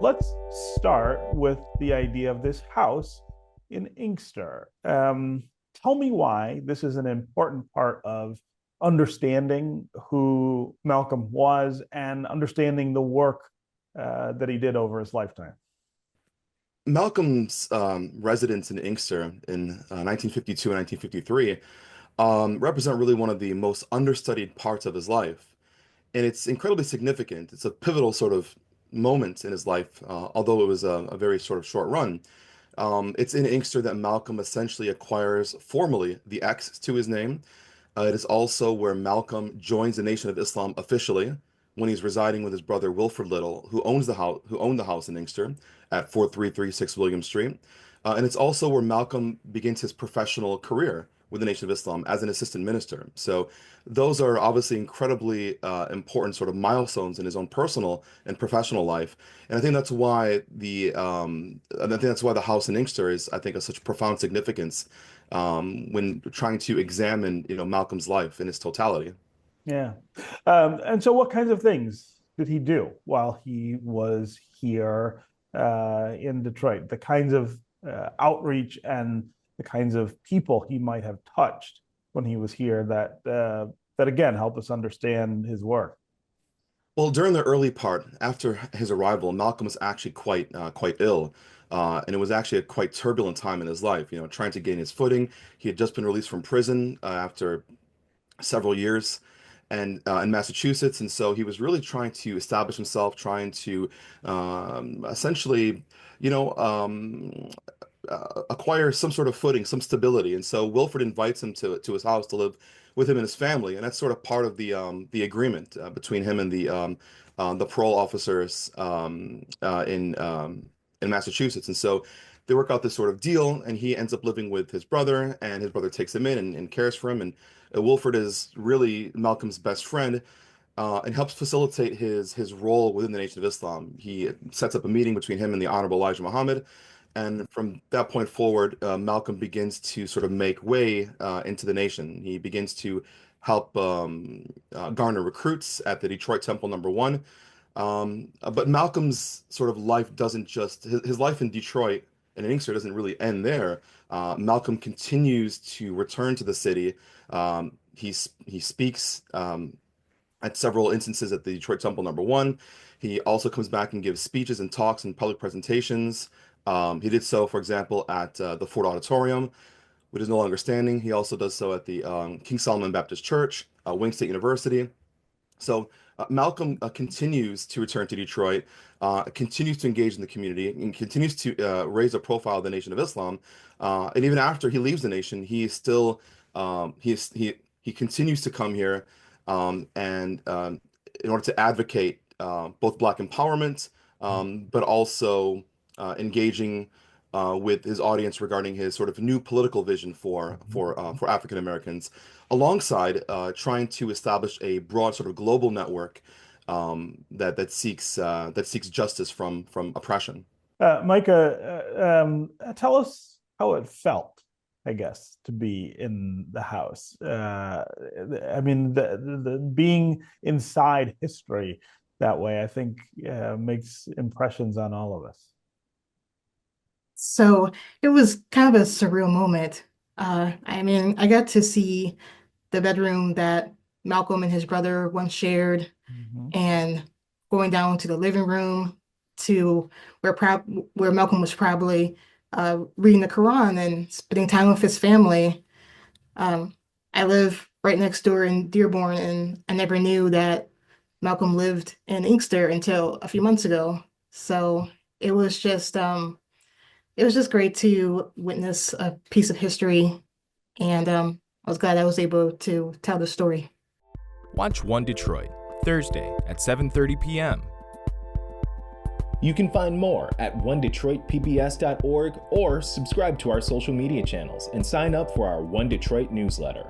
Let's start with the idea of this house in Inkster. Tell me why this is an important part of understanding who Malcolm was and understanding the work that he did over his lifetime. Malcolm's residence in Inkster in 1952 and 1953 represent really one of the most understudied parts of his life. And it's incredibly significant. It's a pivotal sort of moment in his life, although it was a very sort of short run. It's in Inkster that Malcolm essentially acquires formally the X to his name. It is also where Malcolm joins the Nation of Islam officially when he's residing with his brother Wilfred Little, who owned the house in Inkster at 4336 William Street. And it's also where Malcolm begins his professional career with the Nation of Islam as an assistant minister. So those are obviously incredibly important sort of milestones in his own personal and professional life. And I think that's why the house in Inkster is, I think, of such profound significance when trying to examine, Malcolm's life in its totality. Yeah. And so, what kinds of things did he do while he was here in Detroit? The kinds of outreach and the kinds of people he might have touched when he was here that again help us understand his work. Well, during the early part, after his arrival, Malcolm was actually quite ill, and it was actually a quite turbulent time in his life. Trying to gain his footing. He had just been released from prison after several years, and in Massachusetts, and so he was really trying to establish himself, trying to essentially, you know, um, acquire some sort of footing, some stability. And so Wilford invites him to his house to live with him and his family, and that's sort of part of the agreement between him and the parole officers in Massachusetts. And so they work out this sort of deal, and he ends up living with his brother, and his brother takes him in and cares for him. And Wilford is really Malcolm's best friend. And helps facilitate his role within the Nation of Islam. He sets up a meeting between him and the Honorable Elijah Muhammad, and from that point forward, Malcolm begins to sort of make way into the nation. He begins to help garner recruits at the Detroit Temple Number One. But Malcolm's sort of life doesn't just, his life in Detroit and in Inkster doesn't really end there. Malcolm continues to return to the city. He speaks at several instances at the Detroit Temple Number One. He also comes back and gives speeches and talks and public presentations. He did so, for example, at the Ford Auditorium, which is no longer standing. He also does so at the King Solomon Baptist Church, Wayne State University. So Malcolm continues to return to Detroit, continues to engage in the community, and continues to raise the profile of the Nation of Islam. And even after he leaves the nation, he is still he continues to come here and in order to advocate both Black empowerment, but also engaging with his audience regarding his sort of new political vision for African Americans, alongside trying to establish a broad sort of global network that seeks justice from oppression. Micah, tell us how it felt, I guess, to be in the house. I mean, the being inside history that way, I think, makes impressions on all of us. So it was kind of a surreal moment. I mean, I got to see the bedroom that Malcolm and his brother once shared, Mhm. and going down to the living room to where Malcolm was probably reading the Quran and spending time with his family. Um, I live right next door in Dearborn, and I never knew that Malcolm lived in Inkster until a few months ago. So it was just um, it was just great to witness a piece of history, and I was glad I was able to tell the story. Watch One Detroit, Thursday at 7:30 p.m. You can find more at onedetroitpbs.org or subscribe to our social media channels and sign up for our One Detroit newsletter.